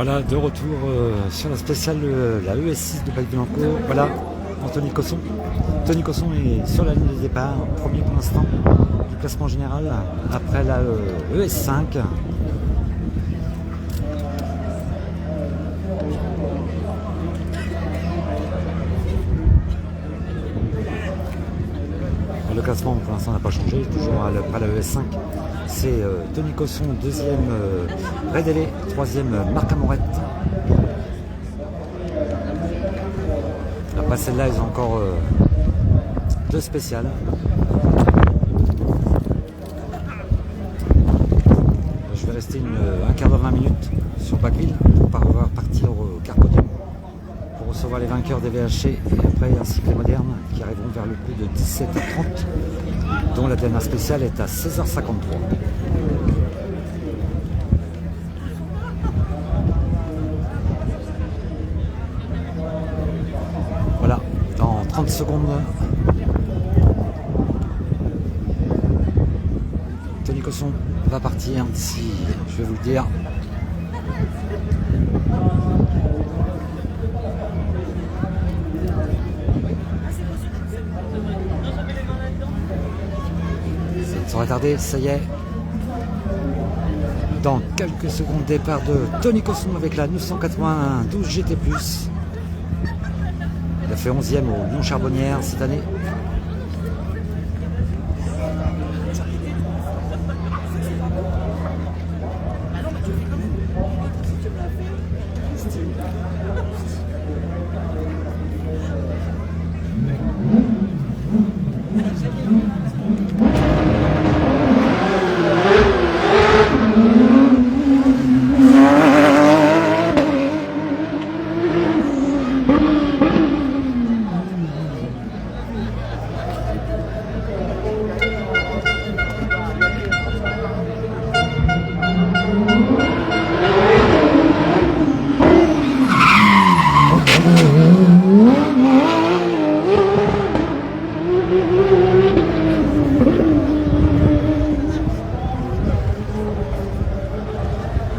Voilà, de retour sur la spéciale, la ES6 de Val-Blanco. Voilà, Anthony Cosson. Tony Cosson est sur la ligne de départ, premier pour l'instant du classement général, après la ES5. Le classement pour l'instant n'a pas changé, toujours après la ES5. C'est Tony Cosson, deuxième Redélé, troisième Marc Amorette. Après celle-là, ils ont encore deux spéciales. Je vais rester un quart d'heure, 20 minutes sur Backville pour pouvoir partir au Carpodium pour recevoir les vainqueurs des VHC et après ainsi que les modernes qui arriveront vers le coup de 17h30, dont la dernière spéciale est à 16h53. Voilà, dans 30 secondes, Tony Cosson va partir d'ici, je vais vous le dire. Sans retarder, ça y est. Dans quelques secondes, départ de Tony Cosson avec la 992 GT+. Il a fait 11e au Lyon Charbonnière cette année.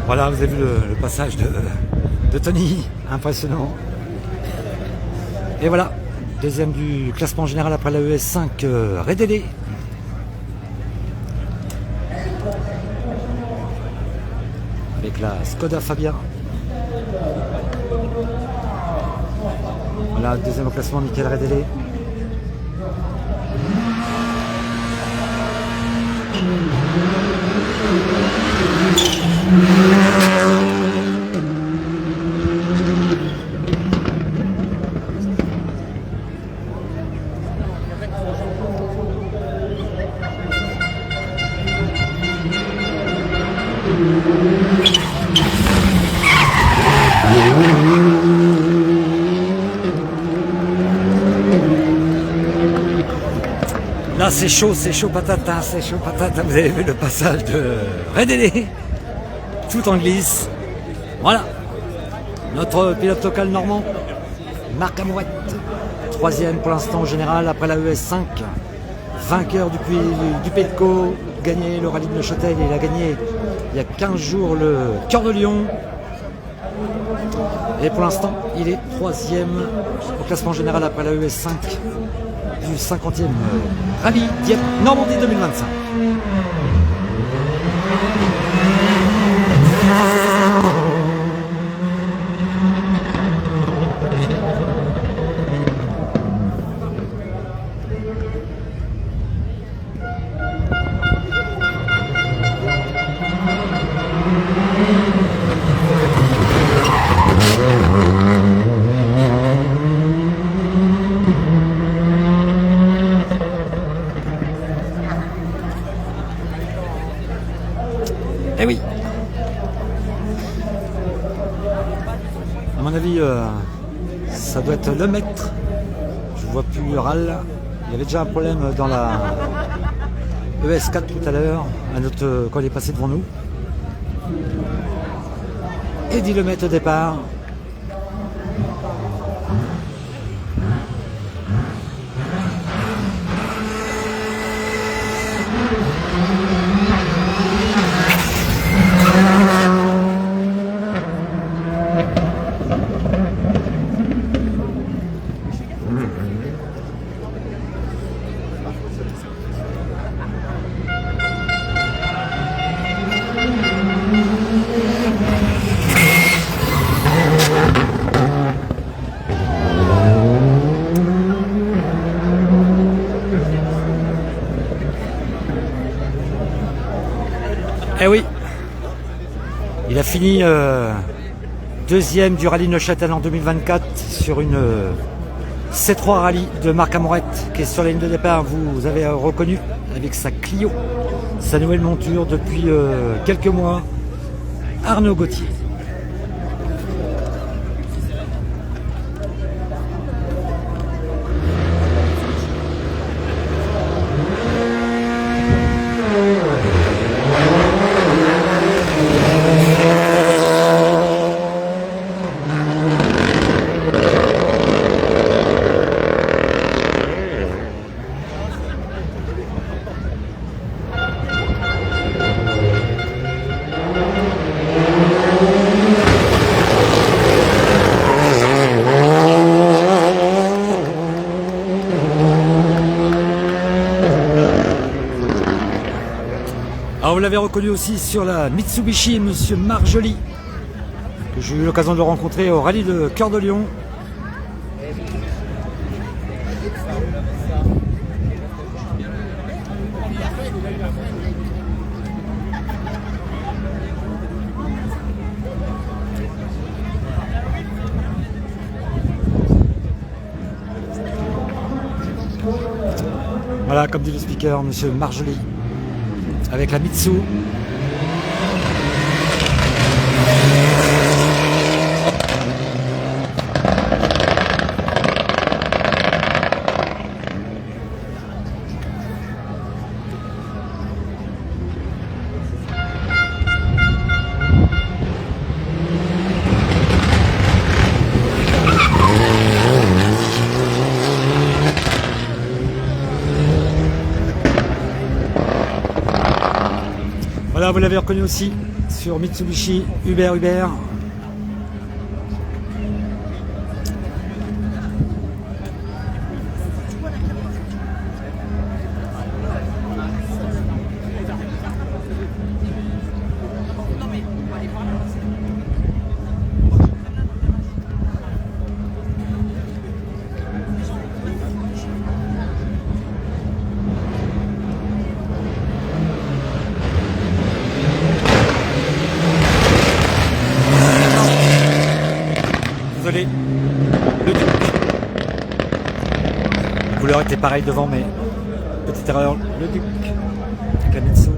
Voilà, vous avez vu le passage de Tony, impressionnant. Et voilà, deuxième du classement général après la ES5, Redélé. Avec la Skoda Fabia. Voilà, deuxième au classement, Michael Redélé. Là c'est chaud patate, hein, c'est chaud patate. Vous avez vu le passage de Redélé, tout en glisse. Voilà, notre pilote local normand, Marc Amorette, troisième pour l'instant au général après la ES5, vainqueur du Pays de Caux, gagné le rallye de Neuchâtel, il a gagné il y a 15 jours le Cœur de Lion. Et pour l'instant, il est troisième au classement général après la ES5 du 50e rallye Dieppe Normandie 2025. Eh oui. À mon avis, ça doit être le maître. Je vois plus le râle. Il y avait déjà un problème dans la ES4 tout à l'heure, quand il est passé devant nous. Eddy Lemaitre au départ. Eh oui, il a fini deuxième du rallye Neuchâtel en 2024 sur une C3 rallye de Marc Amorette qui est sur la ligne de départ. Vous avez reconnu avec sa Clio, sa nouvelle monture depuis quelques mois, Arnaud Gauthier. Alors vous l'avez reconnu aussi sur la Mitsubishi, Monsieur Marjoli, que j'ai eu l'occasion de rencontrer au rallye de Cœur de Lion. Voilà, comme dit le speaker, Monsieur Marjoli, avec la Mitsu. Voilà, vous l'avez reconnu aussi sur Mitsubishi Uber. Désolé, le Duc. La couleur était pareille devant, mais petite erreur, le Duc avec la Mitsu.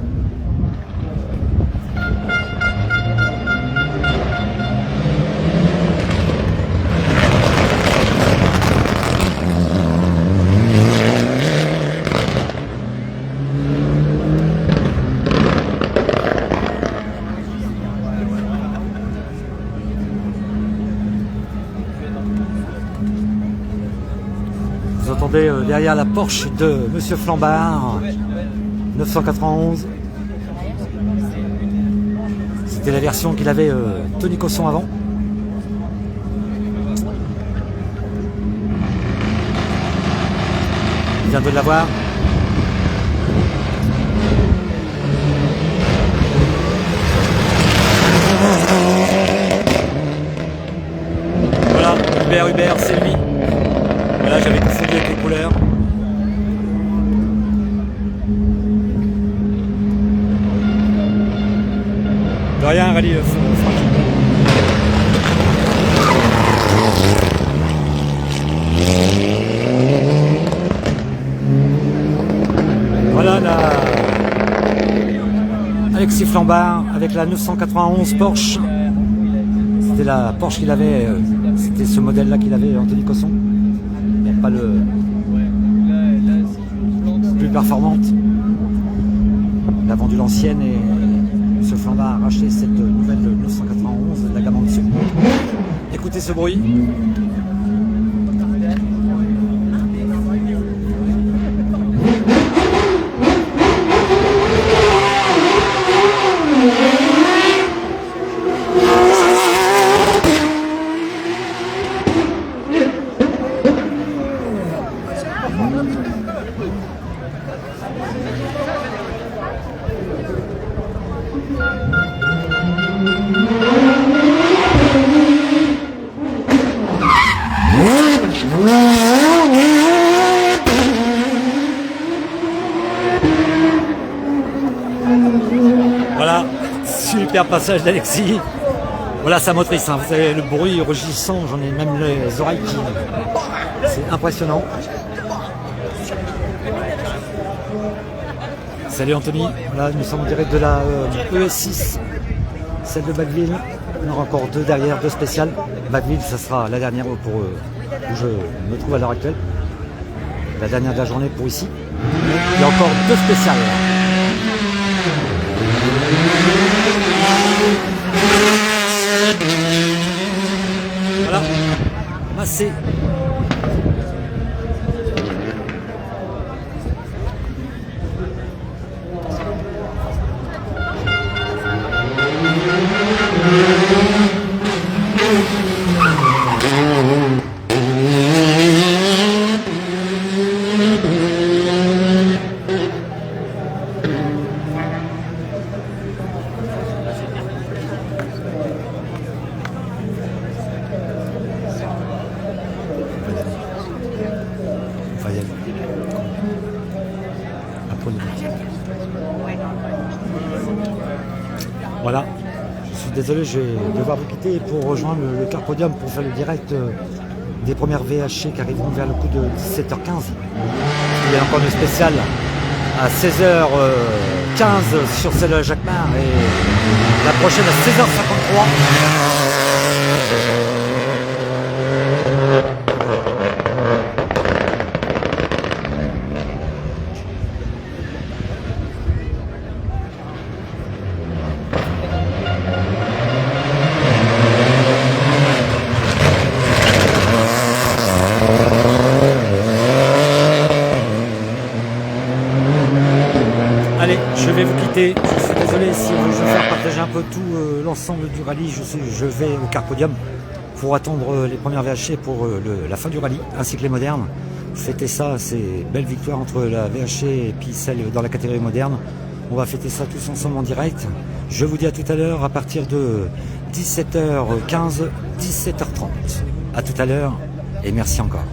Vous entendez derrière la Porsche de Monsieur Flambard, 991. C'était la version qu'il avait Tony Cosson avant. Il vient de l'avoir. Voilà, Uber, c'est lui. Voilà, j'avais confondu avec les couleurs. De rien, rallye Francky. Voilà Alexis Flambard avec la 991 Porsche. C'était la Porsche qu'il avait, c'était ce modèle-là qu'il avait, Anthony Cosson. Pas le plus performante. Il a vendu l'ancienne et ce Flambard a racheté cette nouvelle 991 de la gamme en dessus. Écoutez ce bruit. Super passage d'Alexis. Voilà sa motrice, hein. Vous savez, le bruit rugissant, j'en ai même les oreilles qui... C'est impressionnant. Salut Anthony, voilà, nous sommes en direct de la ES6, celle de Backville. On aura encore deux derrière, deux spéciales. Backville, ça sera la dernière pour où je me trouve à l'heure actuelle. La dernière de la journée pour ici. Il y a encore deux spéciales. Voilà, massé. Voilà, je suis désolé, je vais devoir vous quitter pour rejoindre le Car Podium pour faire le direct des premières VHC qui arriveront vers le coup de 17h15. Il y a encore une spéciale à 16h15 sur celle de Jacquemart et la prochaine à 16h53. Allez, je vais vous quitter. Je suis désolé si je vais faire partager un peu tout l'ensemble du rallye. Je vais au Car Podium pour attendre les premières VHC pour la fin du rallye, ainsi que les modernes. Fêter ça, c'est belle victoire entre la VHC et puis celle dans la catégorie moderne. On va fêter ça tous ensemble en direct. Je vous dis à tout à l'heure à partir de 17h15, 17h30. À tout à l'heure et merci encore.